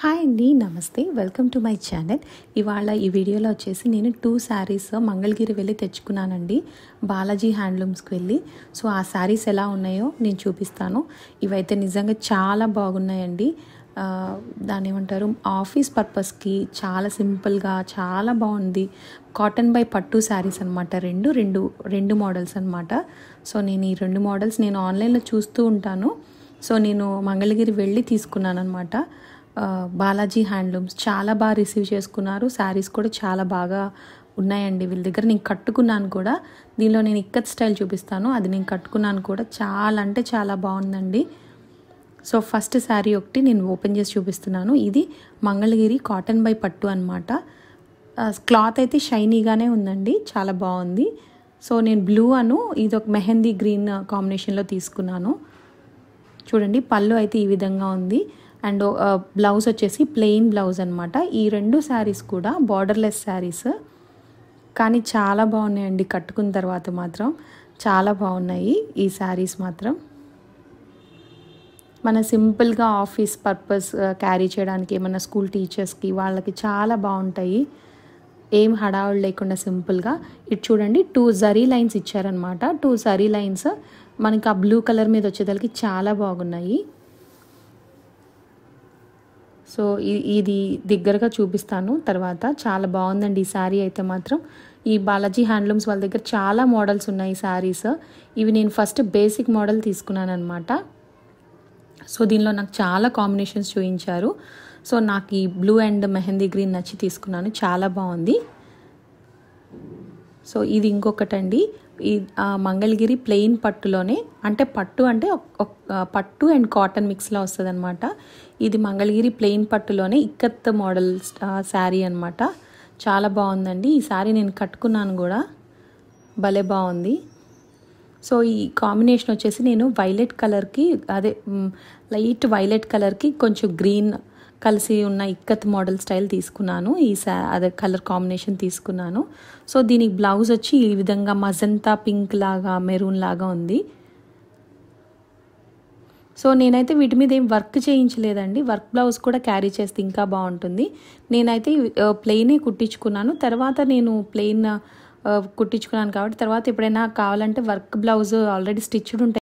Hi అండి, నమస్తే. Welcome to my channel. ఇవాళ ఈ వీడియోలో వచ్చేసి నేను 2 శారీస్ మంగళగిరి వెళ్ళి తెచ్చుకున్నానండి, బాలాజీ హ్యాండ్లూమ్స్కి వెళ్ళి. సో ఆ శారీస్ ఎలా ఉన్నాయో నేను చూపిస్తాను. ఇవైతే నిజంగా చాలా బాగున్నాయండి. దాన్ని ఏమంటారు, ఆఫీస్ పర్పస్కి చాలా సింపుల్గా చాలా బాగుంది. కాటన్ బై పట్టు శారీస్ అనమాట. రెండు మోడల్స్ అనమాట. సో నేను ఈ 2 మోడల్స్ నేను ఆన్లైన్లో చూస్తూ ఉంటాను. సో నేను మంగళగిరి వెళ్ళి తీసుకున్నాను అనమాట. బాలాజీ హ్యాండ్లూమ్స్ చాలా బాగా రిసీవ్ చేసుకున్నారు. శారీస్ కూడా చాలా బాగా ఉన్నాయండి వీళ్ళ దగ్గర. నేను కట్టుకున్నాను కూడా. దీనిలో నేను ఇక్కత్ స్టైల్ చూపిస్తాను, అది నేను కట్టుకున్నాను కూడా. చాలా అంటే చాలా బాగుందండి. సో ఫస్ట్ శారీ ఒకటి నేను ఓపెన్ చేసి చూపిస్తున్నాను. ఇది మంగళగిరి కాటన్ బై పట్టు అనమాట. క్లాత్ అయితే షైనీగానే ఉందండి, చాలా బాగుంది. సో నేను బ్లూ ఇది ఒక మెహందీ గ్రీన్ కాంబినేషన్లో తీసుకున్నాను. చూడండి, పళ్ళు అయితే ఈ విధంగా ఉంది. అండ్ బ్లౌజ్ వచ్చేసి ప్లెయిన్ బ్లౌజ్ అనమాట. ఈ 2 శారీస్ కూడా బార్డర్లెస్ శారీస్, కానీ చాలా బాగున్నాయండి. కట్టుకున్న తర్వాత మాత్రం చాలా బాగున్నాయి ఈ శారీస్ మాత్రం. మన సింపుల్గా ఆఫీస్ పర్పస్ క్యారీ చేయడానికి, ఏమన్నా స్కూల్ టీచర్స్కి వాళ్ళకి చాలా బాగుంటాయి. ఏం హడావుడు లేకుండా సింపుల్గా. ఇటు చూడండి, 2 జరీ లైన్స్ ఇచ్చారనమాట. 2 జరీ లైన్స్ మనకి ఆ బ్లూ కలర్ మీద వచ్చేదానికి చాలా బాగున్నాయి. సో ఇది దగ్గరగా చూపిస్తాను తర్వాత. చాలా బాగుందండి ఈ శారీ అయితే మాత్రం. ఈ బాలాజీ హ్యాండ్లూమ్స్ వాళ్ళ దగ్గర చాలా మోడల్స్ ఉన్నాయి శారీస్. ఇవి నేను ఫస్ట్ బేసిక్ మోడల్ తీసుకున్నాను అనమాట. సో దీనిలో నాకు చాలా కాంబినేషన్స్ చూపించారు. సో నాకు ఈ బ్లూ అండ్ మెహందీ గ్రీన్ నచ్చి తీసుకున్నాను, చాలా బాగుంది. సో ఇది ఇంకొకటండి, ఈ మంగళగిరి ప్లెయిన్ పట్టులోనే, అంటే పట్టు పట్టు అండ్ కాటన్ మిక్స్లో వస్తుంది అనమాట. ఇది మంగళగిరి ప్లెయిన్ పట్టులోనే ఇక్కత్ మోడల్ శారీ అనమాట. చాలా బాగుందండి ఈ శారీ. నేను కట్టుకున్నాను కూడా, భలే బాగుంది. సో ఈ కాంబినేషన్ వచ్చేసి నేను వైలెట్ కలర్కి, అదే లైట్ వైలెట్ కలర్కి కొంచెం గ్రీన్ కలిసి ఉన్న ఇక్కత్ మోడల్ స్టైల్ తీసుకున్నాను. అదే కలర్ కాంబినేషన్ తీసుకున్నాను. సో దీనికి బ్లౌజ్ వచ్చి ఈ విధంగా మజంతా పింక్ లాగా మెరూన్ లాగా ఉంది. సో నేనైతే వీటి మీద ఏం వర్క్ చేయించలేదండి. వర్క్ బ్లౌజ్ కూడా క్యారీ చేస్తే ఇంకా బాగుంటుంది. నేనైతే ప్లెయినే కుట్టించుకున్నాను. తర్వాత నేను ప్లెయిన్ కుట్టించుకున్నాను కాబట్టి తర్వాత ఎప్పుడైనా కావాలంటే వర్క్ బ్లౌజ్ ఆల్రెడీ స్టిచ్డ్ ఉంటాయి